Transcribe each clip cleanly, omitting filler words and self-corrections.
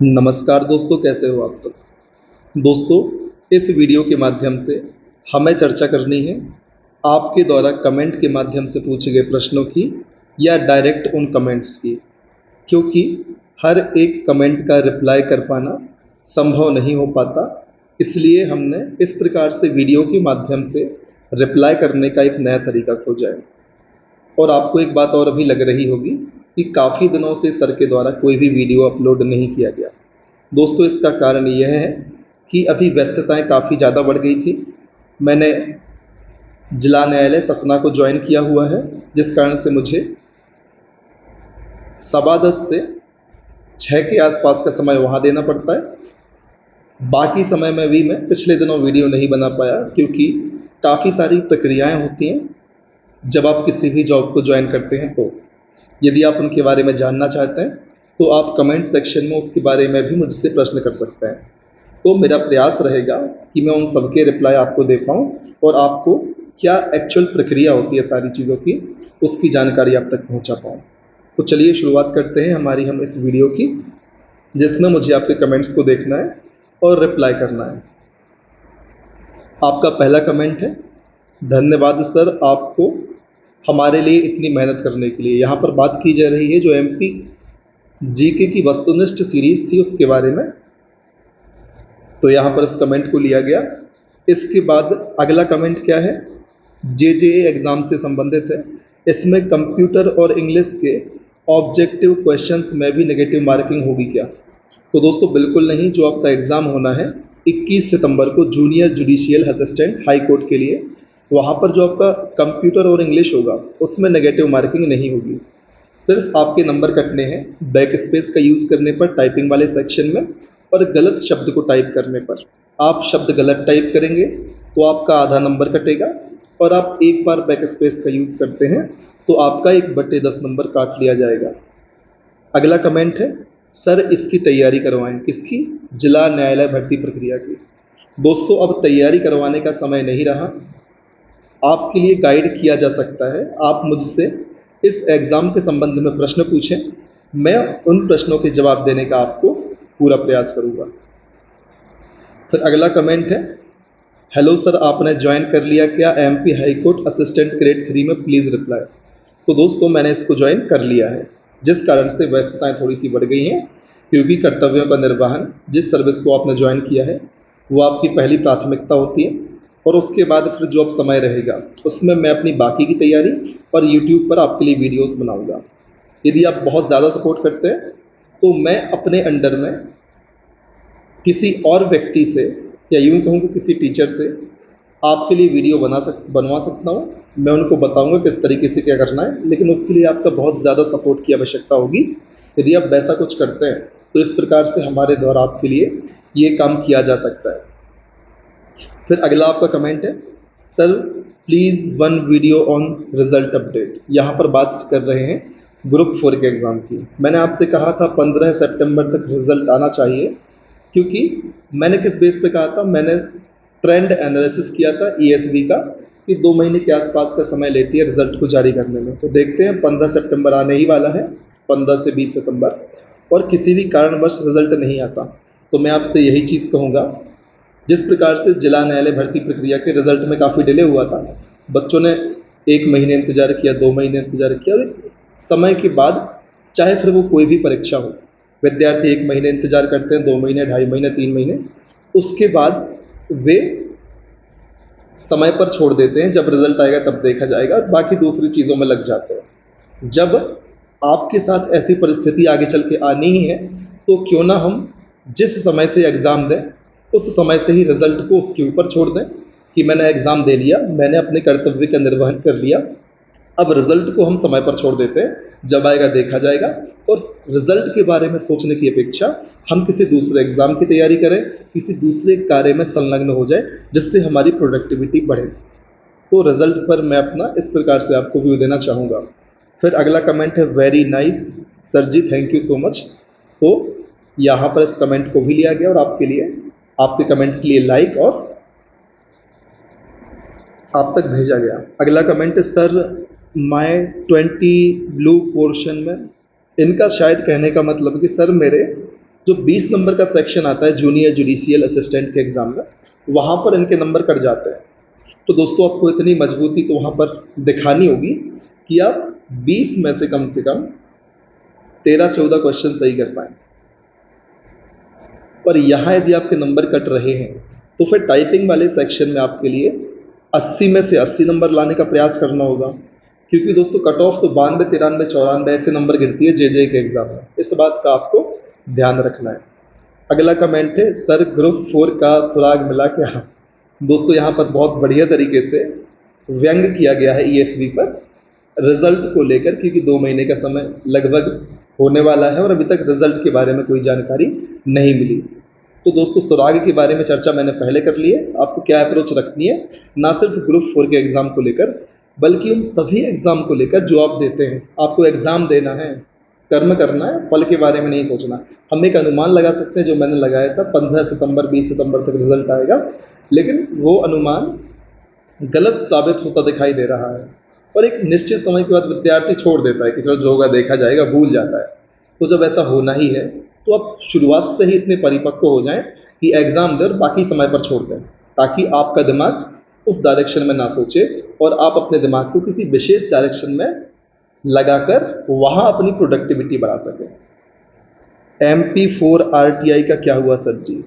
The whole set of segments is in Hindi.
नमस्कार दोस्तों, कैसे हो आप सब। दोस्तों, इस वीडियो के माध्यम से हमें चर्चा करनी है आपके द्वारा कमेंट के माध्यम से पूछे गए प्रश्नों की या डायरेक्ट उन कमेंट्स की, क्योंकि हर एक कमेंट का रिप्लाई कर पाना संभव नहीं हो पाता। इसलिए हमने इस प्रकार से वीडियो के माध्यम से रिप्लाई करने का एक नया तरीका खोजा है। और आपको एक बात और अभी लग रही होगी कि काफ़ी दिनों से सर के द्वारा कोई भी वीडियो अपलोड नहीं किया गया। दोस्तों, इसका कारण यह है कि अभी व्यस्तताएं काफ़ी ज़्यादा बढ़ गई थी। मैंने जिला न्यायालय सतना को ज्वाइन किया हुआ है, जिस कारण से मुझे 10:15 से 6 के आसपास का समय वहाँ देना पड़ता है। बाकी समय में भी मैं पिछले दिनों वीडियो नहीं बना पाया, क्योंकि काफ़ी सारी प्रक्रियाएं होती हैं जब आप किसी भी जॉब को ज्वाइन करते हैं। तो यदि आप उनके बारे में जानना चाहते हैं तो आप कमेंट सेक्शन में उसके बारे में भी मुझसे प्रश्न कर सकते हैं। तो मेरा प्रयास रहेगा कि मैं उन सबके रिप्लाई आपको दे पाऊँ और आपको क्या एक्चुअल प्रक्रिया होती है सारी चीज़ों की, उसकी जानकारी आप तक पहुंचा पाऊँ। तो चलिए शुरुआत करते हैं हम इस वीडियो की, जिसमें मुझे आपके कमेंट्स को देखना है और रिप्लाई करना है। आपका पहला कमेंट है, धन्यवाद सर आपको हमारे लिए इतनी मेहनत करने के लिए। यहाँ पर बात की जा रही है जो एमपी जीके की वस्तुनिष्ठ सीरीज थी उसके बारे में। तो यहाँ पर इस कमेंट को लिया गया। इसके बाद अगला कमेंट क्या है, जेजेए एग्ज़ाम से संबंधित है। इसमें कंप्यूटर और इंग्लिश के ऑब्जेक्टिव क्वेश्चंस में भी नेगेटिव मार्किंग होगी क्या? तो दोस्तों, बिल्कुल नहीं। जो आपका एग्ज़ाम होना है 21 सितंबर को junior judicial assistant high court के लिए, वहाँ पर जो आपका कंप्यूटर और इंग्लिश होगा उसमें नेगेटिव मार्किंग नहीं होगी। सिर्फ आपके नंबर कटने हैं बैक स्पेस का यूज़ करने पर टाइपिंग वाले सेक्शन में, और गलत शब्द को टाइप करने पर। आप शब्द गलत टाइप करेंगे तो आपका आधा नंबर कटेगा, और आप एक बार बैक स्पेस का यूज़ करते हैं तो आपका 1/10 नंबर काट लिया जाएगा। अगला कमेंट है, सर इसकी तैयारी करवाएं। किसकी? जिला न्यायालय भर्ती प्रक्रिया की। दोस्तों, अब तैयारी करवाने का समय नहीं रहा। आपके लिए गाइड किया जा सकता है। आप मुझसे इस एग्ज़ाम के संबंध में प्रश्न पूछें, मैं उन प्रश्नों के जवाब देने का आपको पूरा प्रयास करूँगा। फिर अगला कमेंट है, हेलो सर आपने ज्वाइन कर लिया क्या MP high court assistant grade 3 में, प्लीज़ रिप्लाई। तो दोस्तों, मैंने इसको ज्वाइन कर लिया है, जिस कारण से व्यस्तताएँ थोड़ी सी बढ़ गई हैं, क्योंकि कर्तव्यों का निर्वहन, जिस सर्विस को आपने ज्वाइन किया है वो आपकी पहली प्राथमिकता होती है। और उसके बाद फिर जो अब समय रहेगा उसमें मैं अपनी बाकी की तैयारी और यूट्यूब पर आपके लिए वीडियोस बनाऊंगा। यदि आप बहुत ज़्यादा सपोर्ट करते हैं तो मैं अपने अंडर में किसी और व्यक्ति से, या यूँ कहूँ कि किसी टीचर से, आपके लिए वीडियो बनवा सकता हूँ। मैं उनको बताऊँगा किस तरीके से क्या करना है, लेकिन उसके लिए आपका बहुत ज़्यादा सपोर्ट की आवश्यकता होगी। यदि आप वैसा कुछ करते हैं तो इस प्रकार से हमारे द्वारा आपके लिए ये काम किया जा सकता है। फिर अगला आपका कमेंट है, sir please one video on result update. यहाँ पर बात कर रहे हैं ग्रुप 4 के एग्ज़ाम की। मैंने आपसे कहा था 15 सितंबर तक रिजल्ट आना चाहिए, क्योंकि मैंने किस बेस पे कहा था, मैंने ट्रेंड एनालिसिस किया था ईएसवी का, कि 2 महीने के आसपास का समय लेती है रिजल्ट को जारी करने में। तो देखते हैं, 15 सितंबर आने ही वाला है, 15 से 20 सितंबर, और किसी भी कारणवश रिजल्ट नहीं आता तो मैं आपसे यही चीज़ कहूँगा, जिस प्रकार से जिला न्यायालय भर्ती प्रक्रिया के रिजल्ट में काफ़ी डिले हुआ था, बच्चों ने 1 महीने इंतजार किया, 2 महीने इंतजार किया, और समय के बाद, चाहे फिर वो कोई भी परीक्षा हो, विद्यार्थी 1 महीने इंतजार करते हैं, 2 महीने, 2.5 महीने, 3 महीने, उसके बाद वे समय पर छोड़ देते हैं। जब रिजल्ट आएगा तब देखा जाएगा, बाकी दूसरी चीज़ों में लग जाते हैं। जब आपके साथ ऐसी परिस्थिति आगे चल के आनी ही है तो क्यों ना हम जिस समय से एग्ज़ाम दें उस समय से ही रिजल्ट को उसके ऊपर छोड़ दें, कि मैंने एग्ज़ाम दे लिया, मैंने अपने कर्तव्य का निर्वहन कर लिया, अब रिजल्ट को हम समय पर छोड़ देते हैं, जब आएगा देखा जाएगा। और रिजल्ट के बारे में सोचने की अपेक्षा हम किसी दूसरे एग्ज़ाम की तैयारी करें, किसी दूसरे कार्य में संलग्न हो जाए, जिससे हमारी प्रोडक्टिविटी बढ़े। तो रिजल्ट पर मैं अपना इस प्रकार से आपको व्यू देना चाहूँगा। फिर अगला कमेंट है, very nice sir ji, thank you so much. तो यहाँ पर इस कमेंट को भी लिया गया और आपके लिए, आपके कमेंट के लिए लाइक और आप तक भेजा गया। अगला कमेंट है, सर माय 20 ब्लू पोर्शन में। इनका शायद कहने का मतलब कि सर मेरे जो 20 नंबर का सेक्शन आता है जूनियर जुडिशियल असिस्टेंट के एग्ज़ाम में, वहाँ पर इनके नंबर कट जाते हैं। तो दोस्तों आपको इतनी मजबूती तो वहाँ पर दिखानी होगी कि आप 20 में से कम 13-14 क्वेश्चन सही कर पाएँ। पर यहाँ यदि आपके नंबर कट रहे हैं तो फिर टाइपिंग वाले सेक्शन में आपके लिए 80 में से 80 नंबर लाने का प्रयास करना होगा, क्योंकि दोस्तों कट ऑफ तो 92, 93, 94 ऐसे नंबर गिरती है जे के एग्ज़ाम में। इस बात का आपको ध्यान रखना है। अगला कमेंट है, सर ग्रुप 4 का सुराग मिला क्या? दोस्तों यहाँ पर बहुत बढ़िया तरीके से व्यंग किया गया है ईएसवी पर रिजल्ट को लेकर, क्योंकि 2 महीने का समय लगभग होने वाला है और अभी तक रिजल्ट के बारे में कोई जानकारी नहीं मिली। तो दोस्तों सुराग के बारे में चर्चा मैंने पहले कर ली है। आपको क्या अप्रोच रखनी है, ना सिर्फ ग्रुप 4 के एग्ज़ाम को लेकर बल्कि उन सभी एग्ज़ाम को लेकर जो आप देते हैं। आपको एग्ज़ाम देना है, कर्म करना है, फल के बारे में नहीं सोचना। हम एक अनुमान लगा सकते हैं, जो मैंने लगाया था 15 सितंबर 20 सितंबर तक रिजल्ट आएगा, लेकिन वो अनुमान गलत साबित होता दिखाई दे रहा है और एक निश्चित समय के बाद विद्यार्थी छोड़ देता है कि चलो जो होगा देखा जाएगा, भूल जाता है। तो जब ऐसा होना ही है तो आप शुरुआत से ही इतने परिपक्व हो जाएं कि एग्ज़ाम डर बाकी समय पर छोड़ दें, ताकि आपका दिमाग उस डायरेक्शन में ना सोचे और आप अपने दिमाग को किसी विशेष डायरेक्शन में लगाकर वहाँ अपनी प्रोडक्टिविटी बढ़ा सकें। MP4 RTI का क्या हुआ सर जी?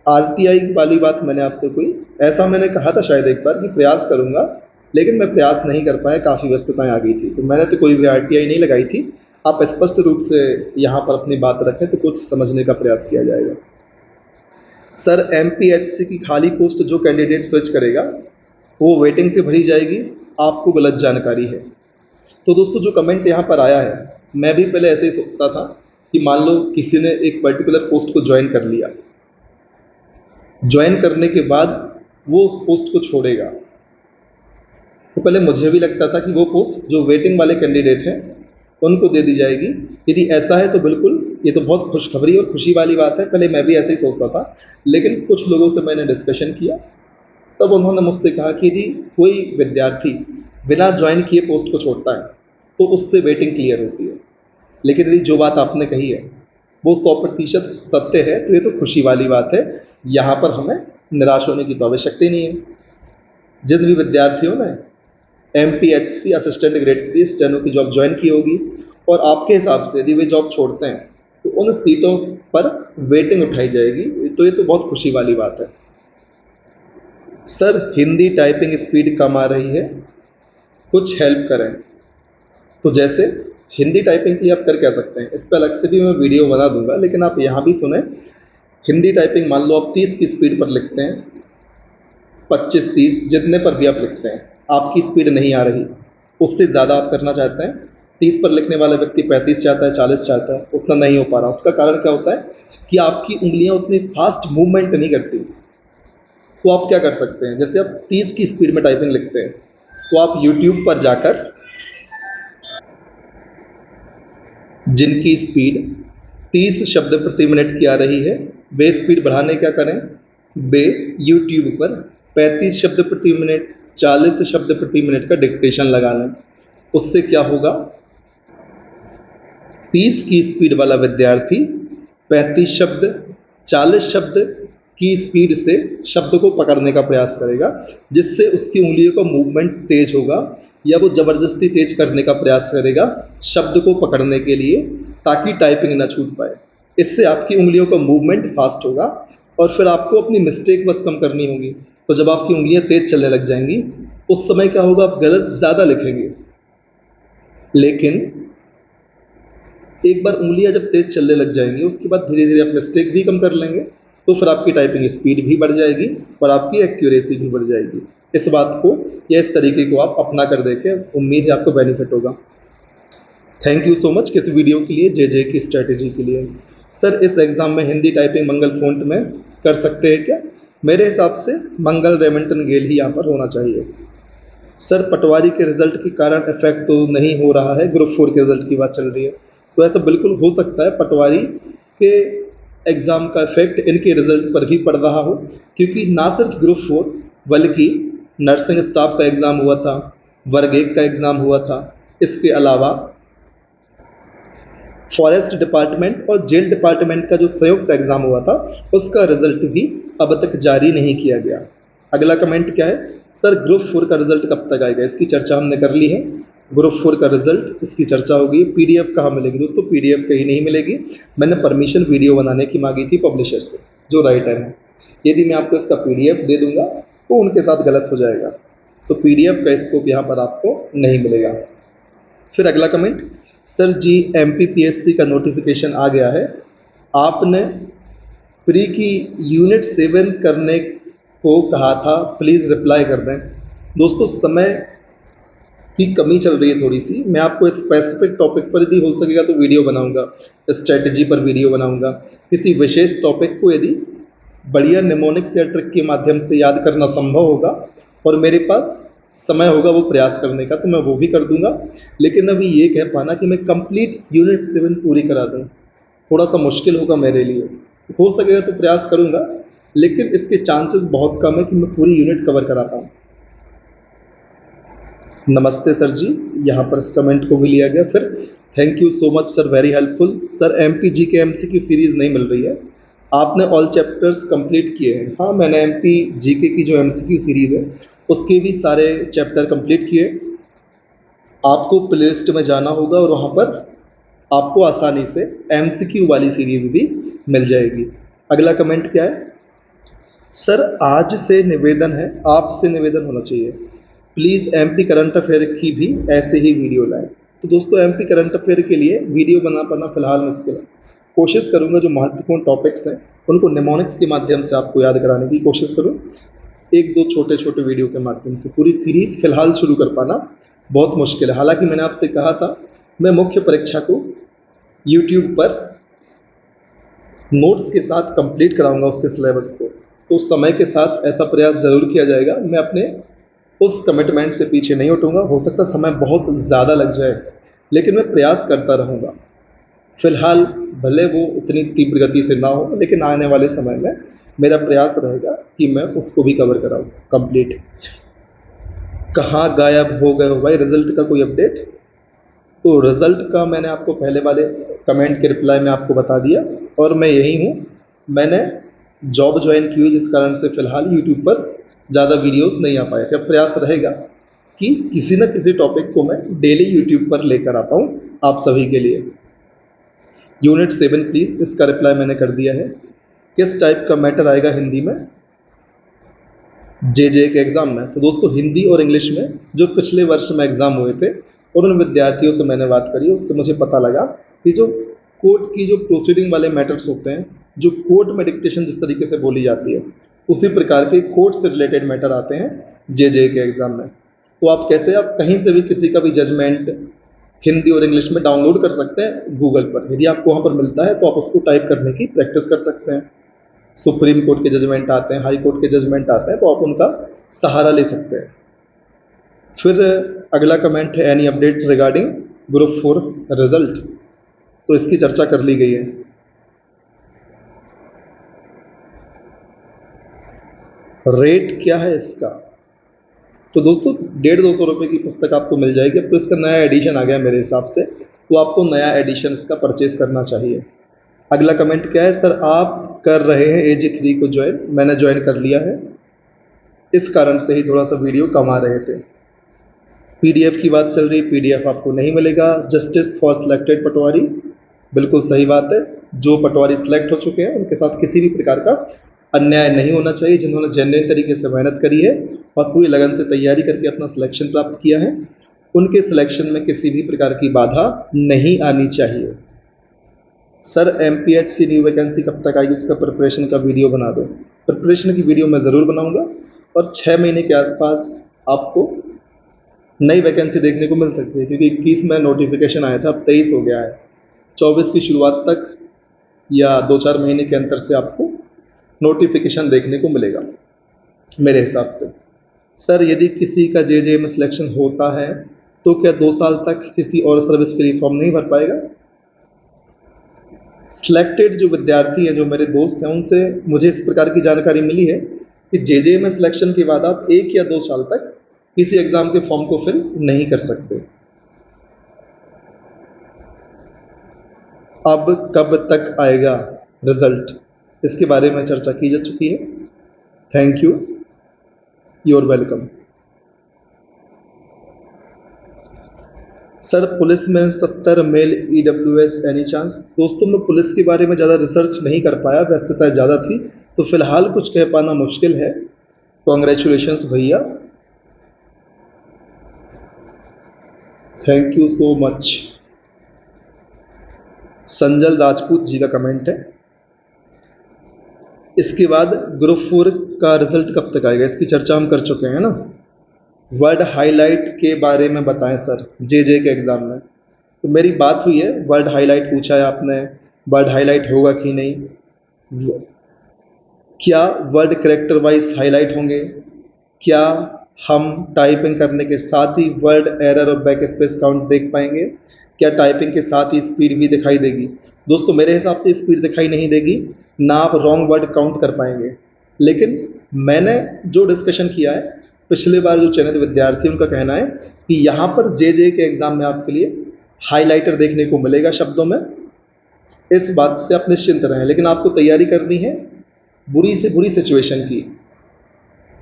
RTI वाली बात मैंने आपसे मैंने कहा था शायद एक बार कि प्रयास करूँगा, लेकिन मैं प्रयास नहीं कर पाया, काफ़ी व्यस्तताएं आ गई थी, तो मैंने तो कोई भी RTI नहीं लगाई थी। आप स्पष्ट रूप से यहाँ पर अपनी बात रखें तो कुछ समझने का प्रयास किया जाएगा। सर MPHC की खाली पोस्ट जो कैंडिडेट स्विच करेगा वो वेटिंग से भरी जाएगी, आपको गलत जानकारी है। तो दोस्तों जो कमेंट यहाँ पर आया है, मैं भी पहले ऐसे ही सोचता था कि मान लो किसी ने एक पर्टिकुलर पोस्ट को ज्वाइन कर लिया, ज्वाइन करने के बाद वो उस पोस्ट को छोड़ेगा, तो पहले मुझे भी लगता था कि वो पोस्ट जो वेटिंग वाले कैंडिडेट हैं उनको दे दी जाएगी। यदि ऐसा है तो बिल्कुल ये तो बहुत खुशखबरी और खुशी वाली बात है। पहले मैं भी ऐसे ही सोचता था, लेकिन कुछ लोगों से मैंने डिस्कशन किया, तब उन्होंने मुझसे कहा कि यदि कोई विद्यार्थी बिना ज्वाइन किए पोस्ट को छोड़ता है तो उससे वेटिंग क्लियर होती है, लेकिन यदि जो बात आपने कही है वो 100% सत्य है तो ये तो खुशी वाली बात है। यहाँ पर हमें निराश होने की तो आवश्यकता ही नहीं है। जिन भी विद्यार्थियों ने MPHC असिस्टेंट ग्रेड 3 स्टेनो की जॉब ज्वाइन की होगी और आपके हिसाब से यदि वे जॉब छोड़ते हैं तो उन सीटों पर वेटिंग उठाई जाएगी, तो ये तो बहुत खुशी वाली बात है। सर हिंदी टाइपिंग स्पीड कम आ रही है, कुछ हेल्प करें। तो जैसे हिंदी टाइपिंग के लिए आप कर क्या सकते हैं, इस पर अलग से भी मैं वीडियो बना दूंगा, लेकिन आप यहाँ भी सुने। हिंदी टाइपिंग मान लो आप 30 की स्पीड पर लिखते हैं, 25-30 जितने पर भी आप लिखते हैं, आपकी स्पीड नहीं आ रही, उससे ज़्यादा आप करना चाहते हैं। 30 पर लिखने वाला व्यक्ति 35 चाहता है, 40 चाहता है, उतना नहीं हो पा रहा। उसका कारण क्या होता है कि आपकी उंगलियां उतनी फास्ट मूवमेंट नहीं करती। तो आप क्या कर सकते हैं, जैसे आप 30 की स्पीड में टाइपिंग लिखते हैं तो आप YouTube पर जाकर जिनकी स्पीड 30 शब्द प्रति मिनट की आ रही है, वे स्पीड बढ़ाने क्या करें, वे YouTube पर 35 शब्द प्रति मिनट, 40 शब्द प्रति मिनट का डिक्टेशन लगा लें। उससे क्या होगा, 30 की स्पीड वाला विद्यार्थी 35 शब्द, 40 शब्द की स्पीड से शब्द को पकड़ने का प्रयास करेगा, जिससे उसकी उंगलियों का मूवमेंट तेज होगा, या वो ज़बरदस्ती तेज करने का प्रयास करेगा शब्द को पकड़ने के लिए, ताकि टाइपिंग ना छूट पाए। इससे आपकी उंगलियों का मूवमेंट फास्ट होगा और फिर आपको अपनी मिस्टेक बस कम करनी होगी। तो जब आपकी उंगलियां तेज चलने लग जाएंगी उस समय क्या होगा, आप गलत ज़्यादा लिखेंगे, लेकिन एक बार उंगलियां जब तेज चलने लग जाएंगी उसके बाद धीरे धीरे आप मिस्टेक भी कम कर लेंगे, तो फिर आपकी टाइपिंग स्पीड भी बढ़ जाएगी और आपकी एक्यूरेसी भी बढ़ जाएगी। इस बात को या इस तरीके को आप अपना कर देखें, उम्मीद है आपको बेनिफिट होगा। थैंक यू सो मच किस वीडियो के लिए, जे की स्ट्रैटेजी के लिए। सर इस एग्ज़ाम में हिंदी टाइपिंग मंगल फ़ॉन्ट में कर सकते हैं क्या? मेरे हिसाब से मंगल रेमिंटन गेल ही यहाँ पर होना चाहिए। सर पटवारी के रिजल्ट के कारण इफेक्ट तो नहीं हो रहा है, ग्रुप 4 के रिजल्ट की बात चल रही है, तो ऐसा बिल्कुल हो सकता है पटवारी के एग्ज़ाम का इफेक्ट इनके रिजल्ट पर भी पड़ रहा हो, क्योंकि ना सिर्फ ग्रुप 4 बल्कि नर्सिंग स्टाफ का एग्ज़ाम हुआ था, वर्ग 1 का एग्ज़ाम हुआ था, इसके अलावा फॉरेस्ट डिपार्टमेंट और जेल डिपार्टमेंट का जो संयुक्त एग्जाम हुआ था उसका रिजल्ट भी अब तक जारी नहीं किया गया। अगला कमेंट क्या है, सर ग्रुप 4 का रिजल्ट कब तक आएगा? इसकी चर्चा हमने कर ली है। ग्रुप 4 का रिजल्ट, इसकी चर्चा होगी। पीडीएफ कहाँ मिलेगी दोस्तों? पीडीएफ कहीं नहीं मिलेगी। मैंने परमिशन वीडियो बनाने की मांगी थी पब्लिशर से, जो राइटर है। यदि मैं आपको इसका पीडीएफ दे दूंगा तो उनके साथ गलत हो जाएगा, तो पीडीएफ का स्कोप यहाँ पर आपको नहीं मिलेगा। फिर अगला कमेंट, सर जी एमपीपीएससी का नोटिफिकेशन आ गया है, आपने प्री की यूनिट 7 करने को कहा था, प्लीज़ रिप्लाई कर दें। दोस्तों समय की कमी चल रही है थोड़ी सी, मैं आपको स्पेसिफिक टॉपिक पर यदि हो सकेगा तो वीडियो बनाऊंगा, स्ट्रेटजी पर वीडियो बनाऊंगा। किसी विशेष टॉपिक को यदि बढ़िया निमोनिक्स या ट्रिक के माध्यम से याद करना संभव होगा और मेरे पास समय होगा वो प्रयास करने का, तो मैं वो भी कर दूंगा। लेकिन अभी ये कह पाना कि मैं कंप्लीट यूनिट 7 पूरी करा दूं थोड़ा सा मुश्किल होगा मेरे लिए। हो सकेगा तो प्रयास करूंगा, लेकिन इसके चांसेस बहुत कम है कि मैं पूरी यूनिट कवर करा पाऊँ। नमस्ते सर जी, यहाँ पर इस कमेंट को भी लिया गया। फिर thank you so much sir, very helpful. Sir MP ji के एमसीक्यू सीरीज़ नहीं मिल रही है, आपने ऑल चैप्टर्स कंप्लीट किए हैं? हाँ, मैंने एमपी जीके की जो एमसीक्यू सीरीज़ है उसके भी सारे चैप्टर कंप्लीट किए। आपको प्लेलिस्ट में जाना होगा और वहाँ पर आपको आसानी से एमसीक्यू वाली सीरीज़ भी मिल जाएगी। अगला कमेंट क्या है, सर आज से निवेदन है, आपसे निवेदन होना चाहिए, प्लीज़ एमपी करंट अफेयर की भी ऐसे ही वीडियो लाएं। तो दोस्तों एमपी करंट अफेयर के लिए वीडियो बना पाना फिलहाल मुश्किल है। कोशिश करूंगा जो महत्वपूर्ण टॉपिक्स हैं उनको निमोनिक्स के माध्यम से आपको याद कराने की कोशिश करूं, एक दो छोटे छोटे वीडियो के माध्यम से। पूरी सीरीज़ फिलहाल शुरू कर पाना बहुत मुश्किल है। हालांकि मैंने आपसे कहा था मैं मुख्य परीक्षा को यूट्यूब पर नोट्स के साथ कंप्लीट कराऊंगा उसके सिलेबस को, तो समय के साथ ऐसा प्रयास ज़रूर किया जाएगा। मैं अपने उस कमिटमेंट से पीछे नहीं हटूंगा। हो सकता समय बहुत ज़्यादा लग जाए, लेकिन मैं प्रयास करता रहूँगा। फिलहाल भले वो उतनी तीव्र गति से ना हो, लेकिन आने वाले समय में मेरा प्रयास रहेगा कि मैं उसको भी कवर कराऊँ कंप्लीट। कहाँ गायब हो गए हो भाई, रिजल्ट का कोई अपडेट? तो रिजल्ट का मैंने आपको पहले वाले कमेंट के रिप्लाई में आपको बता दिया, और मैं यही हूँ। मैंने जॉब ज्वाइन की हुई, जिस कारण से फिलहाल यूट्यूब पर ज़्यादा वीडियोस नहीं आ पाए थे। अब प्रयास रहेगा कि किसी न किसी टॉपिक को मैं डेली यूट्यूब पर लेकर आता हूँ आप सभी के लिए। यूनिट 7 प्लीज़, इसका रिप्लाई मैंने कर दिया है। किस टाइप का मैटर आएगा हिंदी में जे के एग्ज़ाम में? तो दोस्तों हिंदी और इंग्लिश में जो पिछले वर्ष में एग्ज़ाम हुए थे और उन विद्यार्थियों से मैंने बात करी, उससे मुझे पता लगा कि जो कोर्ट की जो प्रोसीडिंग वाले मैटर्स होते हैं, जो कोर्ट में डिक्टेशन जिस तरीके से बोली जाती है, उसी प्रकार के कोर्ट से रिलेटेड मैटर आते हैं जे के एग्ज़ाम में। तो आप कैसे, आप कहीं से भी किसी का भी जजमेंट हिंदी और इंग्लिश में डाउनलोड कर सकते हैं गूगल पर। यदि आपको वहाँ पर मिलता है तो आप उसको टाइप करने की प्रैक्टिस कर सकते हैं। सुप्रीम कोर्ट के जजमेंट आते हैं, हाई कोर्ट के जजमेंट आते हैं, तो आप उनका सहारा ले सकते हैं। फिर अगला कमेंट है, any update regarding group 4 result? तो इसकी चर्चा कर ली गई है। रेट क्या है इसका? तो दोस्तों 150-200 रुपये की पुस्तक आपको मिल जाएगी। अब तो इसका नया एडिशन आ गया मेरे हिसाब से, तो आपको नया एडिशन इसका परचेज करना चाहिए। अगला कमेंट क्या है, सर आप कर रहे हैं AG3 को ज्वाइन? मैंने ज्वाइन कर लिया है, इस कारण से ही थोड़ा सा वीडियो कम आ रहे थे। पीडीएफ की बात चल रही, पीडीएफ आपको नहीं मिलेगा। जस्टिस फॉर सिलेक्टेड पटवारी, बिल्कुल सही बात है। जो पटवारी सिलेक्ट हो चुके हैं उनके साथ किसी भी प्रकार का अन्याय नहीं होना चाहिए। जिन्होंने जेन्युइन तरीके से मेहनत करी है और पूरी लगन से तैयारी करके अपना सिलेक्शन प्राप्त किया है, उनके सिलेक्शन में किसी भी प्रकार की बाधा नहीं आनी चाहिए। सर MPHC न्यू वैकेंसी कब तक आएगी, इसका प्रिपरेशन का वीडियो बना दो। प्रिपरेशन की वीडियो मैं ज़रूर बनाऊंगा और 6 महीने के आसपास आपको नई वैकेंसी देखने को मिल सकती है, क्योंकि 21 में नोटिफिकेशन आया था, अब 23 हो गया है। 24 की शुरुआत तक या 2-4 महीने के अंतर से आपको नोटिफिकेशन देखने को मिलेगा मेरे हिसाब से। सर यदि किसी का जे में सिलेक्शन होता है तो क्या 2 साल तक किसी और सर्विस के लिए फॉर्म नहीं भर पाएगा? सिलेक्टेड जो विद्यार्थी हैं, जो मेरे दोस्त हैं, उनसे मुझे इस प्रकार की जानकारी मिली है कि जे में सिलेक्शन के बाद आप 1 या 2 साल तक किसी एग्ज़ाम के फॉर्म को फिल नहीं कर सकते। अब कब तक आएगा रिजल्ट, इसके बारे में चर्चा की जा चुकी है। Thank you, you're welcome. Sir police में 70 मेल EWS एनी चांस। दोस्तों मैं पुलिस के बारे में ज़्यादा रिसर्च नहीं कर पाया, व्यस्तता ज़्यादा थी, तो फिलहाल कुछ कह पाना मुश्किल है। कॉन्ग्रेचुलेशंस भैया, thank you so much. Sanjal Rajput ji का कमेंट है। इसके बाद ग्रुप 4 का रिजल्ट कब तक आएगा, इसकी चर्चा हम कर चुके हैं ना। वर्ड हाईलाइट के बारे में बताएं सर, जे के एग्ज़ाम में। तो मेरी बात हुई है, वर्ड हाईलाइट पूछा है आपने, वर्ड हाईलाइट होगा कि नहीं, क्या वर्ड करेक्टर वाइज हाईलाइट होंगे, क्या हम टाइपिंग करने के साथ ही वर्ड एरर और बैक स्पेस काउंट देख पाएंगे, क्या टाइपिंग के साथ ही स्पीड भी दिखाई देगी। दोस्तों मेरे हिसाब से स्पीड दिखाई नहीं देगी, ना आप रॉन्ग वर्ड काउंट कर पाएंगे। लेकिन मैंने जो डिस्कशन किया है, पिछले बार जो चयनित विद्यार्थी उनका कहना है कि यहाँ पर जे के एग्ज़ाम में आपके लिए हाइलाइटर देखने को मिलेगा शब्दों में, इस बात से आप निश्चिंत रहें। लेकिन आपको तैयारी करनी है बुरी से बुरी सिचुएशन की।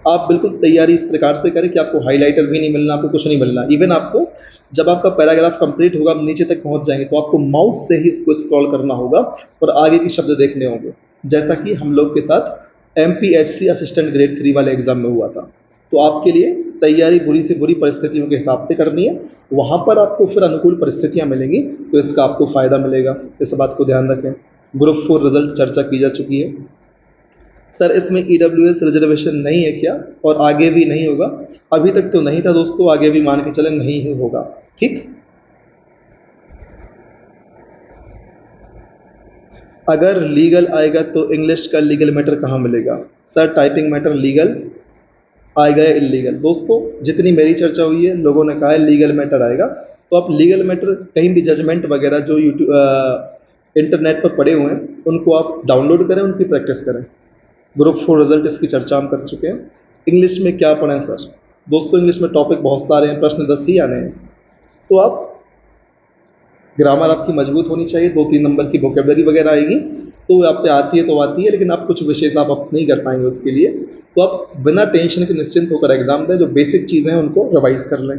आप बिल्कुल तैयारी इस प्रकार से करें कि आपको हाइलाइटर भी नहीं मिलना, आपको कुछ नहीं मिलना। इवन आपको जब आपका पैराग्राफ कंप्लीट होगा, आप नीचे तक पहुंच जाएंगे, तो आपको माउस से ही उसको स्क्रॉल करना होगा और आगे के शब्द देखने होंगे, जैसा कि हम लोग के साथ MPHC असिस्टेंट ग्रेड 3 वाले एग्जाम में हुआ था। तो आपके लिए तैयारी बुरी से बुरी परिस्थितियों के हिसाब से करनी है, वहाँ पर आपको फिर अनुकूल परिस्थितियाँ मिलेंगी, तो इसका आपको फ़ायदा मिलेगा। इस बात को ध्यान रखें। ग्रुप 4 रिजल्ट चर्चा की जा चुकी है। सर इसमें EWS रिजर्वेशन नहीं है क्या, और आगे भी नहीं होगा? अभी तक तो नहीं था दोस्तों, आगे भी मान के चलें नहीं ही होगा। ठीक, अगर लीगल आएगा तो इंग्लिश का लीगल मैटर कहाँ मिलेगा? सर टाइपिंग मैटर लीगल आएगा या इलीगल? दोस्तों जितनी मेरी चर्चा हुई है, लोगों ने कहा है लीगल मैटर आएगा। तो आप लीगल मैटर कहीं भी जजमेंट वगैरह जो यूट्यूब इंटरनेट पर पड़े हुए हैं, उनको आप डाउनलोड करें, उनकी प्रैक्टिस करें। ग्रुप 4 रिजल्ट इसकी चर्चा हम कर चुके हैं। इंग्लिश में क्या पढ़ें सर? दोस्तों इंग्लिश में टॉपिक बहुत सारे हैं, प्रश्न 10 ही आने हैं। तो आप ग्रामर आपकी मजबूत होनी चाहिए, 2-3 नंबर की वोकेबलरी वगैरह आएगी, तो आप पे आती है तो आती है, लेकिन आप कुछ विशेष आप नहीं कर पाएंगे उसके लिए। तो आप बिना टेंशन के निश्चिंत होकर एग्जाम दें, जो बेसिक चीज़ें हैं उनको रिवाइज कर लें।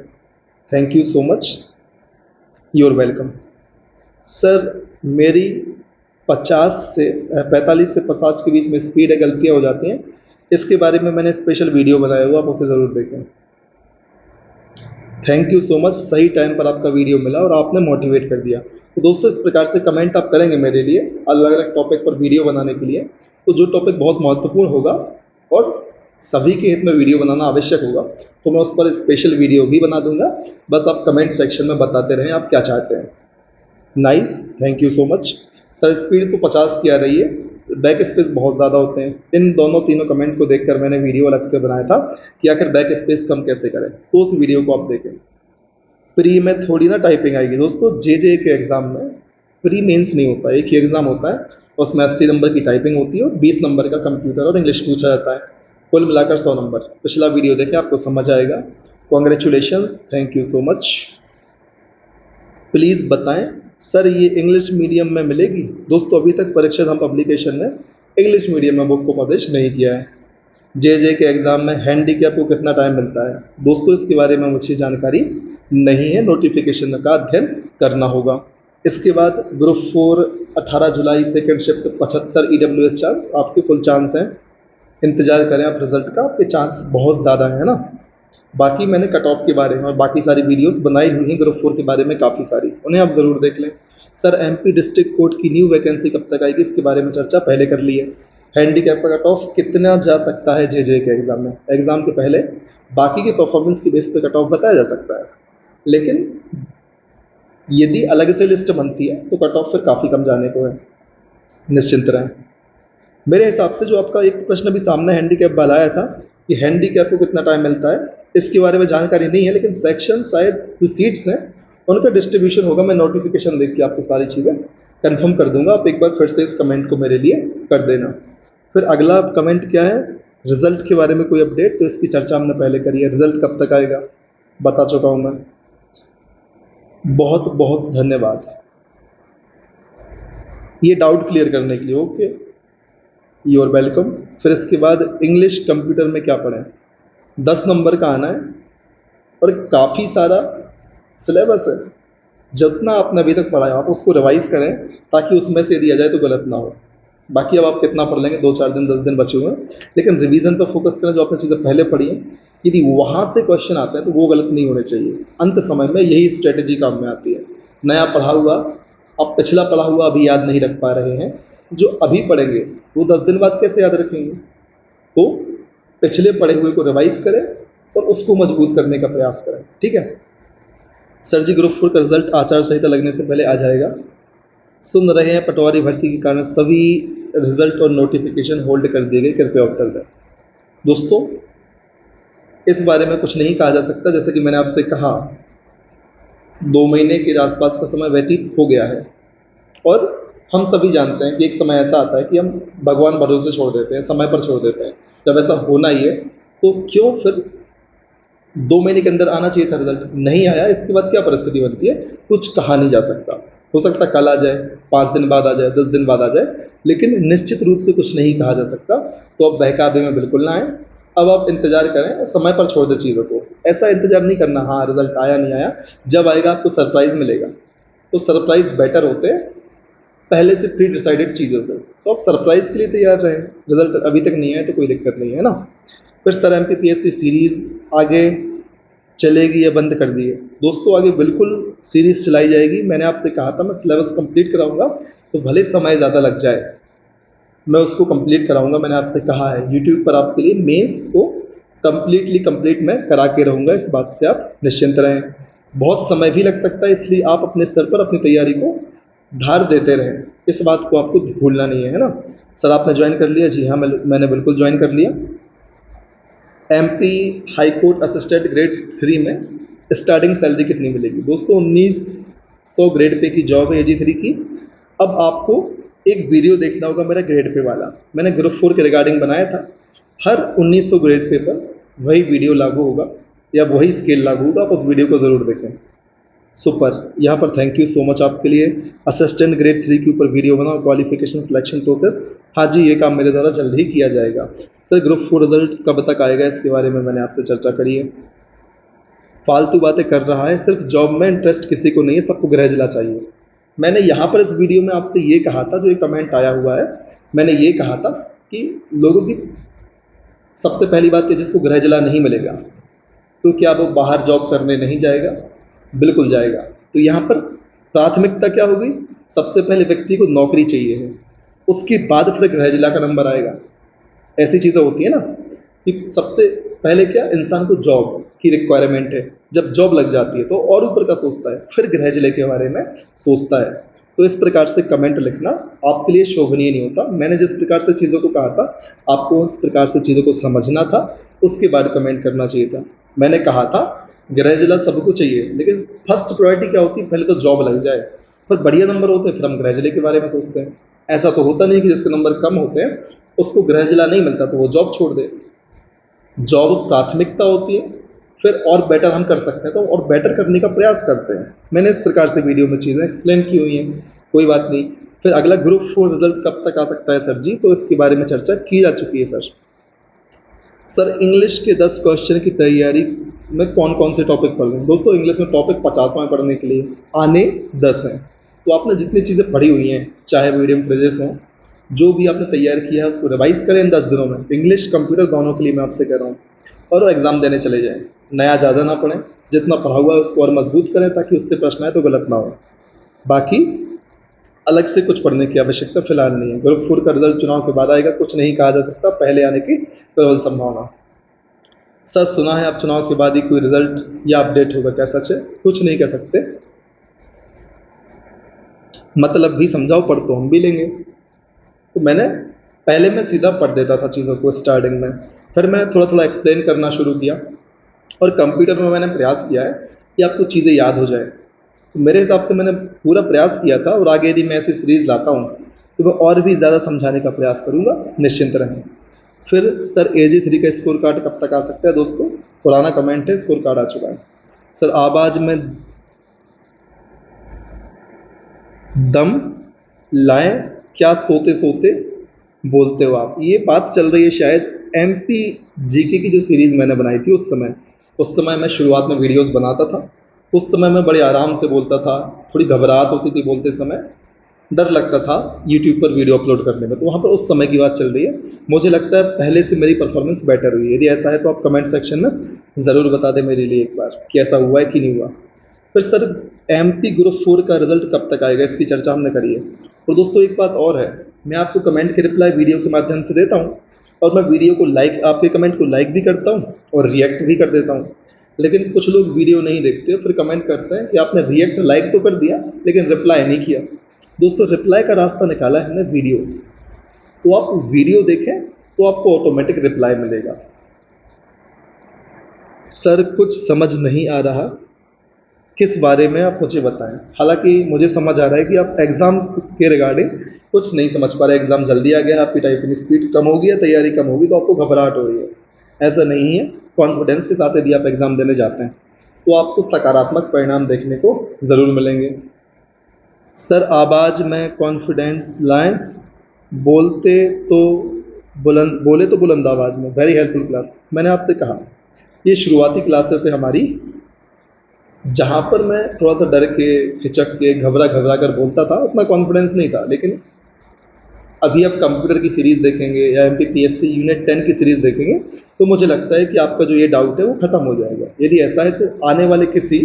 Thank you so much, you're welcome. Sir मेरी 45 से 50 के बीच में स्पीड है, गलतियाँ हो जाती हैं, इसके बारे में मैंने स्पेशल वीडियो बनाया हुआ, आप उसे ज़रूर देखें। थैंक यू सो मच, सही टाइम पर आपका वीडियो मिला और आपने मोटिवेट कर दिया। तो दोस्तों इस प्रकार से कमेंट आप करेंगे मेरे लिए अलग अलग टॉपिक पर वीडियो बनाने के लिए, तो जो टॉपिक बहुत महत्वपूर्ण होगा और सभी के हित में वीडियो बनाना आवश्यक होगा, तो मैं उस पर स्पेशल वीडियो भी बना दूंगा। बस आप कमेंट सेक्शन में बताते रहें आप क्या चाहते हैं। Nice, thank you so much. Sir speed तो 50 की आ रही है, बैक स्पेस बहुत ज़्यादा होते हैं। इन दोनों तीनों कमेंट को देखकर मैंने वीडियो अलग से बनाया था कि आखिर बैक स्पेस कम कैसे करें, तो उस वीडियो को आप देखें। प्री में थोड़ी ना टाइपिंग आएगी दोस्तों, जे के एग्ज़ाम में प्री मेंस नहीं होता, एक ही एग्ज़ाम होता है, उसमें 80 नंबर की टाइपिंग होती है और 20 नंबर का कंप्यूटर और इंग्लिश पूछा जाता है, कुल मिलाकर 100 नंबर। पिछला वीडियो देखें, आपको समझ आएगा। Congratulations, thank you so much. Please बताएं सर ये इंग्लिश मीडियम में मिलेगी? दोस्तों अभी तक परीक्षा धाम पब्लिकेशन ने इंग्लिश मीडियम में बुक को पब्लिश नहीं किया है। जे के एग्ज़ाम में हैंडीकैप को कितना टाइम मिलता है? दोस्तों इसके बारे में मुझे जानकारी नहीं है, नोटिफिकेशन का अध्ययन करना होगा। इसके बाद ग्रुप 4 18 जुलाई सेकेंड शिफ्ट 75 EWS चांस, आपके फुल चांस हैं, इंतज़ार करें आप रिजल्ट का, आपके चांस बहुत ज़्यादा है ना। बाकी मैंने कट ऑफ के बारे में और बाकी सारी वीडियोस बनाई हुई हैं ग्रुप 4 के बारे में काफ़ी सारी, उन्हें आप ज़रूर देख लें। सर MP डिस्ट्रिक्ट कोर्ट की न्यू वैकेंसी कब तक आएगी, इसके बारे में चर्चा पहले कर ली है। हैंडीकैप का कट ऑफ कितना जा सकता है जे के एग्ज़ाम में, एग्ज़ाम के पहले बाकी के परफॉर्मेंस की बेस पे कट ऑफ बताया जा सकता है, लेकिन यदि अलग से लिस्ट बनती है तो कट ऑफ फिर काफ़ी कम जाने को है, निश्चिंत रहें। मेरे हिसाब से जो आपका एक प्रश्न भी सामने हैंडीकैप वाला आया था कि हैंडीकैप को कितना टाइम मिलता है, इसके बारे में जानकारी नहीं है, लेकिन सेक्शन शायद जो सीट्स हैं उनका डिस्ट्रीब्यूशन होगा। मैं नोटिफिकेशन देख के आपको सारी चीज़ें कंफर्म कर दूंगा, आप एक बार फिर से इस कमेंट को मेरे लिए कर देना। फिर अगला कमेंट क्या है, रिजल्ट के बारे में कोई अपडेट? तो इसकी चर्चा हमने पहले करी है, रिजल्ट कब तक आएगा बता चुका हूँ मैं। बहुत बहुत धन्यवाद। ये डाउट क्लियर करने के लिए। Okay, you are welcome. फिर इसके बाद इंग्लिश कंप्यूटर में क्या पढ़ें, 10 नंबर का आना है और काफ़ी सारा सिलेबस है। जितना आपने अभी तक पढ़ा है आप उसको रिवाइज करें ताकि उसमें से दिया जाए तो गलत ना हो। बाकी अब आप कितना पढ़ लेंगे, 2-4 दिन 10 दिन बचे हुए हैं, लेकिन रिवीजन पर फोकस करें। जो आपने चीज़ें पहले पढ़ी हैं, यदि वहाँ से क्वेश्चन आते हैं तो वो गलत नहीं होने चाहिए। अंत समय में यही स्ट्रेटेजी काम में आती है। नया पढ़ा हुआ, अब पिछला पढ़ा हुआ अभी याद नहीं रख पा रहे हैं, जो अभी पढ़ेंगे वो 10 दिन बाद कैसे याद रखेंगे। तो पिछले पढ़े हुए को रिवाइज करें और उसको मजबूत करने का प्रयास करें। ठीक है सर जी, ग्रुप 4 का रिजल्ट आचार संहिता लगने से पहले आ जाएगा। सुन रहे हैं पटवारी भर्ती के कारण सभी रिजल्ट और नोटिफिकेशन होल्ड कर दिए गए, कृपया उत्तर दें। दोस्तों, इस बारे में कुछ नहीं कहा जा सकता। जैसे कि मैंने आपसे कहा, 2 महीने के आसपास का समय व्यतीत हो गया है और हम सभी जानते हैं कि एक समय ऐसा आता है कि हम भगवान भरोसे छोड़ देते हैं, समय पर छोड़ देते हैं। जब ऐसा होना ही है तो क्यों फिर 2 महीने के अंदर आना चाहिए था रिजल्ट, नहीं आया। इसके बाद क्या परिस्थिति बनती है, कुछ कहा नहीं जा सकता। हो सकता कल आ जाए, 5 दिन बाद आ जाए, 10 दिन बाद आ जाए, लेकिन निश्चित रूप से कुछ नहीं कहा जा सकता। तो अब बहकावे में बिल्कुल ना आए। अब आप इंतजार करें, समय पर छोड़ दें चीज़ों को। ऐसा इंतजार नहीं करना, हाँ रिजल्ट आया नहीं आया, जब आएगा आपको सरप्राइज मिलेगा। तो सरप्राइज बेटर होते हैं पहले से प्री डिसाइडेड चीज़ों से। तो आप सरप्राइज के लिए तैयार रहें। रिजल्ट अभी तक नहीं आया तो कोई दिक्कत नहीं है ना। फिर सर MPPSC सीरीज़ आगे चलेगी या बंद कर दिए। दोस्तों, आगे बिल्कुल सीरीज़ चलाई जाएगी। मैंने आपसे कहा था मैं सिलेबस कंप्लीट कराऊंगा, तो भले समय ज़्यादा लग जाए, मैं उसको कंप्लीट कराऊंगा। मैंने आपसे कहा है यूट्यूब पर आपके लिए मेंस को कंप्लीट मैं करा के रहूँगा। इस बात से आप निश्चिंत रहें। बहुत समय भी लग सकता है, इसलिए आप अपने स्तर पर अपनी तैयारी को धार देते रहें। इस बात को आपको भूलना नहीं है ना। सर आपने ज्वाइन कर लिया? जी हाँ, मैंने बिल्कुल ज्वाइन कर लिया। MP high court assistant grade 3 में स्टार्टिंग सैलरी कितनी मिलेगी? दोस्तों, 1900 ग्रेड पे की जॉब है AG3 की। अब आपको एक वीडियो देखना होगा मेरा ग्रेड पे वाला, मैंने ग्रुप 4 के रिगार्डिंग बनाया था। हर 1900 ग्रेड पे पर वही वीडियो लागू होगा या वही स्केल लागू होगा। आप उस वीडियो को ज़रूर देखें। सुपर, यहाँ पर थैंक यू सो मच आपके लिए। असिस्टेंट ग्रेड 3 के ऊपर वीडियो बनाओ, क्वालिफिकेशन सिलेक्शन प्रोसेस। हाँ जी, ये काम मेरे द्वारा जल्द ही किया जाएगा। सर ग्रुप 4 रिजल्ट कब तक आएगा, इसके बारे में मैंने आपसे चर्चा करी है। फालतू बातें कर रहा है, सिर्फ जॉब में इंटरेस्ट किसी को नहीं है, सबको गृह जिला चाहिए। मैंने यहाँ पर इस वीडियो में आपसे ये कहा था, जो एक कमेंट आया हुआ है, मैंने ये कहा था कि लोगों की सबसे पहली बात है जिसको गृह जिला नहीं मिलेगा तो क्या वो बाहर जॉब करने नहीं जाएगा? बिल्कुल जाएगा। तो यहाँ पर प्राथमिकता क्या होगी? सबसे पहले व्यक्ति को नौकरी चाहिए है, उसके बाद फिर गृह जिला का नंबर आएगा। ऐसी चीज़ें होती है ना कि सबसे पहले क्या इंसान को जॉब की रिक्वायरमेंट है, जब जॉब लग जाती है तो और ऊपर का सोचता है, फिर गृह जिले के बारे में सोचता है। तो इस प्रकार से कमेंट लिखना आपके लिए शोभनीय नहीं होता। मैंने जिस प्रकार से चीज़ों को कहा था, आपको उस प्रकार से चीज़ों को समझना था, उसके बाद कमेंट करना चाहिए था। मैंने कहा था गृह जिला सबको चाहिए, लेकिन फर्स्ट प्रायोरिटी क्या होती है? पहले तो जॉब लग जाए, फिर बढ़िया नंबर होते हैं, फिर हम गृह जिले के बारे में सोचते हैं। ऐसा तो होता नहीं कि जिसके नंबर कम होते हैं उसको गृह जिला नहीं मिलता तो वो जॉब छोड़ दे। जॉब प्राथमिकता होती है, फिर और बेटर हम कर सकते हैं तो और बेटर करने का प्रयास करते हैं। मैंने इस प्रकार से वीडियो में चीज़ें एक्सप्लेन की हुई हैं, कोई बात नहीं। फिर अगला ग्रुप 4 रिजल्ट कब तक आ सकता है सर जी? तो इसके बारे में चर्चा की जा चुकी है सर। सर इंग्लिश के 10 क्वेश्चन की तैयारी में कौन कौन से टॉपिक पढ़ लें? दोस्तों, इंग्लिश में टॉपिक 50 में पढ़ने के लिए आने 10 हैं। तो आपने जितनी चीज़ें पढ़ी हुई हैं, चाहे मीडियम फ्रेजेस हों, जो भी आपने तैयार किया है उसको रिवाइज करें इन 10 दिनों में। इंग्लिश कंप्यूटर दोनों के लिए मैं आपसे कह रहा हूँ, और वो एग्ज़ाम देने चले जाएँ। नया ज़्यादा ना पढ़ें, जितना पढ़ा हुआ है उसको और मजबूत करें ताकि उससे प्रश्न आए तो गलत ना हो। बाकी अलग से कुछ पढ़ने की आवश्यकता फिलहाल नहीं है। ग्रुप 4 का रिजल्ट चुनाव के बाद आएगा, कुछ नहीं कहा जा सकता, पहले आने की प्रबल संभावना। सर सुना है अब चुनाव के बाद ही कोई रिजल्ट या अपडेट होगा, क्या सच है? कुछ नहीं कह सकते, मतलब भी समझाओ, पढ़ तो हम भी लेंगे। तो मैंने पहले मैं सीधा पढ़ देता था चीज़ों को स्टार्टिंग में, फिर मैंने थोड़ा थोड़ा एक्सप्लेन करना शुरू किया, और कंप्यूटर में मैंने प्रयास किया है कि आपको चीज़ें याद हो जाए। तो मेरे हिसाब से मैंने पूरा प्रयास किया था, और आगे यदि मैं ऐसी सीरीज़ लाता हूँ तो मैं और भी ज़्यादा समझाने का प्रयास करूँगा, निश्चिंत रहें। फिर सर AG3 का स्कोर कार्ड कब तक आ सकता है? दोस्तों, पुराना कमेंट है, स्कोर कार्ड आ चुका है। सर आवाज़ में दम लाएं, क्या सोते सोते बोलते हो आप। ये बात चल रही है शायद एमपी जीके की जो सीरीज मैंने बनाई थी उस समय मैं शुरुआत में वीडियोस बनाता था। उस समय मैं बड़े आराम से बोलता था, थोड़ी घबराहट होती थी बोलते समय, डर लगता था यूट्यूब पर वीडियो अपलोड करने में। तो वहाँ पर उस समय की बात चल रही है। मुझे लगता है पहले से मेरी परफॉर्मेंस बेटर हुई है। यदि ऐसा है तो आप कमेंट सेक्शन में ज़रूर बता दें मेरे लिए एक बार कि ऐसा हुआ है कि नहीं हुआ। फिर सर, एमपी ग्रुप 4 का रिजल्ट कब तक आएगा, इसकी चर्चा हमने करी है। और दोस्तों एक बात और है, मैं आपको कमेंट के रिप्लाई वीडियो के माध्यम से देता हूँ, और मैं वीडियो को लाइक, आपके कमेंट को लाइक भी करता हूँ और रिएक्ट भी कर देता हूँ। लेकिन कुछ लोग वीडियो नहीं देखते, फिर कमेंट करते हैं कि आपने रिएक्ट लाइक तो कर दिया लेकिन रिप्लाई नहीं किया। दोस्तों, रिप्लाई का रास्ता निकाला है हमने वीडियो, तो आप वीडियो देखें तो आपको ऑटोमेटिक रिप्लाई मिलेगा। सर, कुछ समझ नहीं आ रहा, किस बारे में आप मुझे बताएं। हालांकि मुझे समझ आ रहा है कि आप एग्ज़ाम के रिगार्डिंग कुछ नहीं समझ पा रहे। एग्ज़ाम जल्दी आ गया, आपकी टाइपिंग स्पीड कम होगी या तैयारी कम होगी तो आपको घबराहट हो रही है। ऐसा नहीं है। कॉन्फिडेंस के साथ यदि आप एग्ज़ाम देने जाते हैं तो आपको सकारात्मक परिणाम देखने को ज़रूर मिलेंगे। सर, आवाज़ में कॉन्फिडेंस लाएं, बोलते तो बोले तो बुलंद आवाज़ में। Very helpful class. मैंने आपसे कहा ये शुरुआती क्लासेस है हमारी, जहाँ पर मैं थोड़ा सा डर के, हिचक के, घबरा घबरा कर बोलता था, उतना कॉन्फिडेंस नहीं था। लेकिन अभी आप कंप्यूटर की सीरीज़ देखेंगे या एमपीपीएससी यूनिट 10 की सीरीज़ देखेंगे तो मुझे लगता है कि आपका जो ये डाउट है वो ख़त्म हो जाएगा। यदि ऐसा है तो आने वाले किसी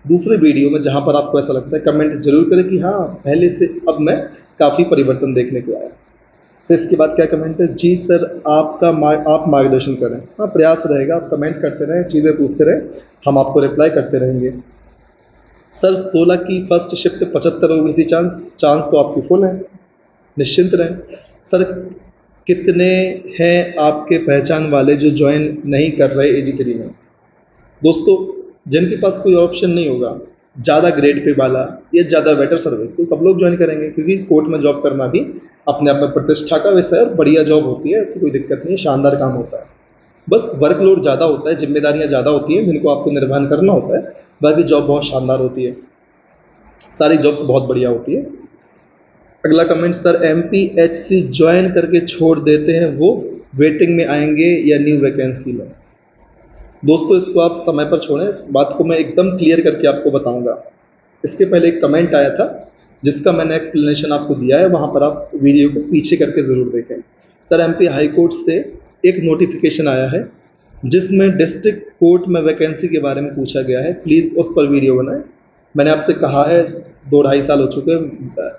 दूसरे वीडियो में जहाँ पर आपको ऐसा लगता है, कमेंट जरूर करें कि हाँ, पहले से अब मैं काफ़ी परिवर्तन देखने को आया। फिर इसके बाद क्या कमेंट है, जी सर आप मार्गदर्शन करें। हाँ, प्रयास रहेगा, आप कमेंट करते रहें, चीज़ें पूछते रहें, हम आपको रिप्लाई करते रहेंगे। सर, 16 की फर्स्ट शिफ्ट 75 ओबीसी चांस तो आपकी फुल है, निश्चिंत रहें। सर, कितने हैं आपके पहचान वाले जो ज्वाइन नहीं कर रहे AG3 में। दोस्तों, जिनके पास कोई ऑप्शन नहीं होगा, ज़्यादा ग्रेड पे वाला या ज़्यादा बेटर सर्विस, तो सब लोग ज्वाइन करेंगे, क्योंकि कोर्ट में जॉब करना भी अपने आप में प्रतिष्ठा का विषय है और बढ़िया जॉब होती है, ऐसी कोई दिक्कत नहीं है, शानदार काम होता है। बस वर्कलोड ज़्यादा होता है, जिम्मेदारियाँ ज़्यादा होती हैं जिनको आपको निर्वहन करना होता है। बाकी जॉब बहुत शानदार होती है, सारी जॉब्स बहुत बढ़िया होती है। अगला कमेंट, सर MPHC ज्वाइन करके छोड़ देते हैं वो वेटिंग में आएंगे या न्यू वैकेंसी में। दोस्तों, इसको आप समय पर छोड़ें, इस बात को मैं एकदम क्लियर करके आपको बताऊंगा। इसके पहले एक कमेंट आया था जिसका मैंने एक्सप्लेनेशन आपको दिया है, वहाँ पर आप वीडियो को पीछे करके ज़रूर देखें। सर, MP हाई कोर्ट से एक नोटिफिकेशन आया है जिसमें डिस्ट्रिक्ट कोर्ट में वैकेंसी के बारे में पूछा गया है, प्लीज़ उस पर वीडियो बनाएं। मैंने आपसे कहा है 2-2.5 साल हो चुके हैं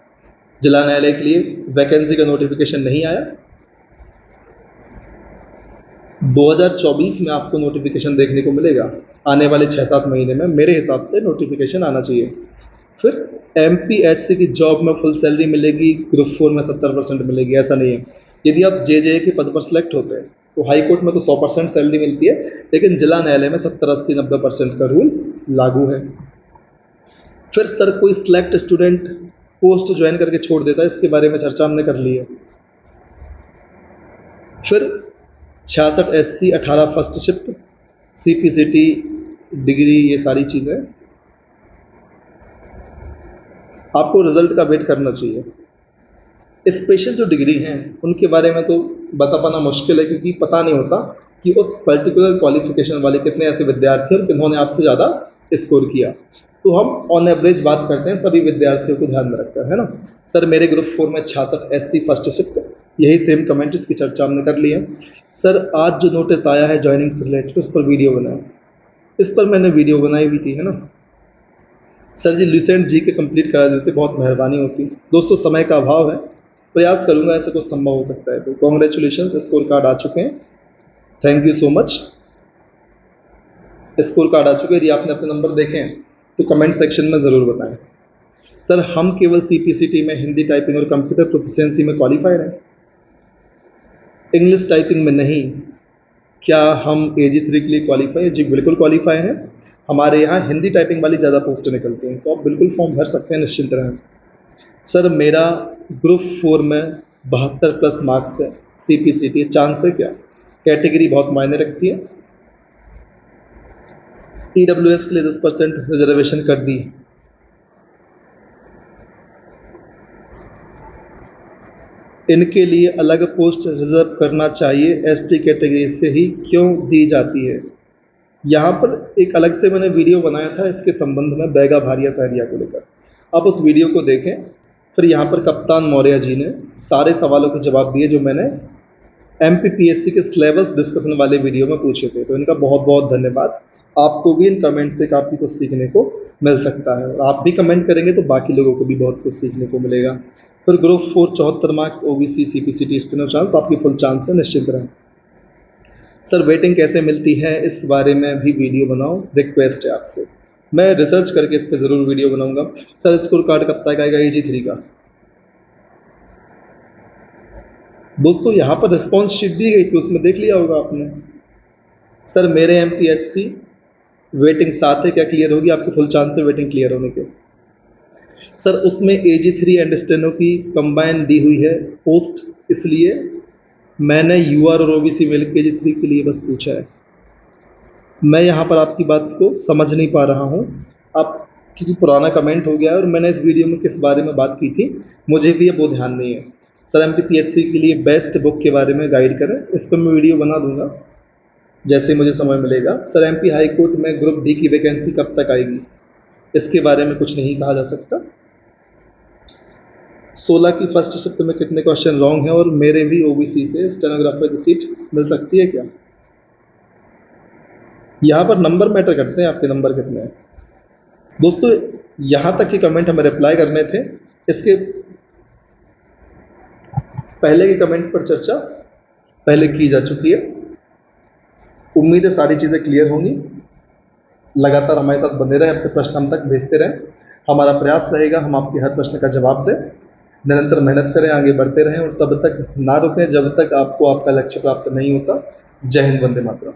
जिला न्यायालय के लिए वैकेंसी का नोटिफिकेशन नहीं आया। 2024 में आपको नोटिफिकेशन देखने को मिलेगा, आने वाले 6-7 महीने में मेरे हिसाब से नोटिफिकेशन आना चाहिए। फिर MPHC की जॉब में फुल सैलरी मिलेगी, ग्रुप 4 में 70% मिलेगी, ऐसा नहीं है। यदि आप JJA के पद पर सिलेक्ट होते हैं तो हाई कोर्ट में तो 100% सैलरी मिलती है, लेकिन जिला न्यायालय में 70-80-90% का रूल लागू है। फिर सर, कोई सिलेक्ट स्टूडेंट पोस्ट ज्वाइन करके छोड़ देता है, इसके बारे में चर्चा हमने कर ली है। फिर 66 SC 18 first shift, CPCT degree, ये सारी चीज़ें आपको रिजल्ट का वेट करना चाहिए। स्पेशल जो डिग्री हैं उनके बारे में तो बता पाना मुश्किल है, क्योंकि पता नहीं होता कि उस पर्टिकुलर क्वालिफिकेशन वाले कितने ऐसे विद्यार्थी और किन्होंने आपसे ज़्यादा स्कोर किया। तो हम ऑन एवरेज बात करते हैं सभी विद्यार्थियों को ध्यान में रखकर, है ना। सर, मेरे ग्रुप 4 में 66 SC फर्स्ट शिफ्ट, यही सेम कमेंट, इसकी चर्चा हमने कर ली है। सर, आज जो नोटिस आया है ज्वाइनिंग से रिलेटेड, उस पर वीडियो बनाए। इस पर मैंने वीडियो बनाई हुई थी, है ना। सर जी, लुसेंट जी के कंप्लीट करा देते, बहुत मेहरबानी होती। दोस्तों, समय का अभाव है, प्रयास करूंगा ऐसा कुछ संभव हो सकता है तो। कॉन्ग्रेचुलेशन, स्कोर कार्ड आ चुके हैं, thank you so much. Score card आ चुके हैं, यदि आपने अपने नंबर देखे हैं तो कमेंट सेक्शन में ज़रूर बताएं। सर, हम केवल CPCT में हिंदी टाइपिंग और कंप्यूटर प्रोफिशिएंसी में क्वालिफाइड हैं, इंग्लिश टाइपिंग में नहीं। क्या हम AG3 के लिए क्वालिफाई हैं? जी बिल्कुल क्वालिफाई हैं। हमारे यहाँ हिंदी टाइपिंग वाली ज़्यादा पोस्टें निकलती हैं, तो आप बिल्कुल फॉर्म भर सकते हैं, निश्चिंत रहें। सर, मेरा ग्रुप 4 में 72+ मार्क्स है, CPCT चांस है क्या? कैटेगरी बहुत मायने रखती है। EWS के लिए 10% रिजर्वेशन कर दी। इनके लिए अलग पोस्ट रिजर्व करना चाहिए, एसटी कैटेगरी से ही क्यों दी जाती है। यहाँ पर एक अलग से मैंने वीडियो बनाया था इसके संबंध में, बैगा भारिया सहरिया को लेकर। आप उस वीडियो को देखें। फिर यहाँ पर कप्तान मौर्य जी ने सारे सवालों के जवाब दिए जो मैंने MPPSC के सिलेबस डिस्कशन वाले वीडियो में पूछे थे। तो इनका बहुत बहुत धन्यवाद। आपको भी इन कमेंट से काफ़ी कुछ सीखने को मिल सकता है, और आप भी कमेंट करेंगे तो बाकी लोगों को भी बहुत कुछ सीखने को मिलेगा। फिर group 4 74 marks, OBC CPCT steno chance, आपकी फुल चांस है, निश्चित रहें। सर वेटिंग कैसे मिलती है, इस बारे में भी वीडियो बनाओ, रिक्वेस्ट है आपसे। मैं रिसर्च करके इस पर ज़रूर वीडियो बनाऊंगा। सर स्कोर कार्ड कब तक आएगा AG3 का? दोस्तों यहाँ पर रिस्पॉन्स शीट दी गई थी, उसमें देख लिया होगा आपने। सर मेरे MPSC वेटिंग 7 है, क्या क्लियर होगी? आपकी फुल चांस है वेटिंग क्लियर होने के। सर उसमें AG3 एंड स्टेनो की कंबाइन दी हुई है पोस्ट, इसलिए मैंने UR और OBC मिल के AG3 के लिए बस पूछा है। मैं यहाँ पर आपकी बात को समझ नहीं पा रहा हूँ। आप क्योंकि पुराना कमेंट हो गया है और मैंने इस वीडियो में किस बारे में बात की थी मुझे भी अब वो ध्यान नहीं है। सर MPPSC के लिए बेस्ट बुक के बारे में गाइड करें, इस पर मैं वीडियो बना दूंगा जैसे मुझे समय मिलेगा। सर MP हाई कोर्ट में ग्रुप D की वैकेंसी कब तक आएगी, इसके बारे में कुछ नहीं कहा जा सकता। 16 की फर्स्ट शिफ्ट में कितने क्वेश्चन रॉन्ग हैं, और मेरे भी OBC से स्टेनोग्राफर की सीट मिल सकती है क्या? यहाँ पर नंबर मैटर करते हैं, आपके नंबर कितने हैं। दोस्तों यहाँ तक के कमेंट हमें रिप्लाई करने थे, इसके पहले के कमेंट पर चर्चा पहले की जा चुकी है। उम्मीद है सारी चीज़ें क्लियर होंगी। लगातार हमारे साथ बने रहें, अपने प्रश्न हम तक भेजते रहें। हमारा प्रयास रहेगा हम आपके हर प्रश्न का जवाब दें। निरंतर मेहनत करें, आगे बढ़ते रहें और तब तक ना रुकें जब तक आपको आपका लक्ष्य प्राप्त नहीं होता। जय हिंद, वंदे मातरम।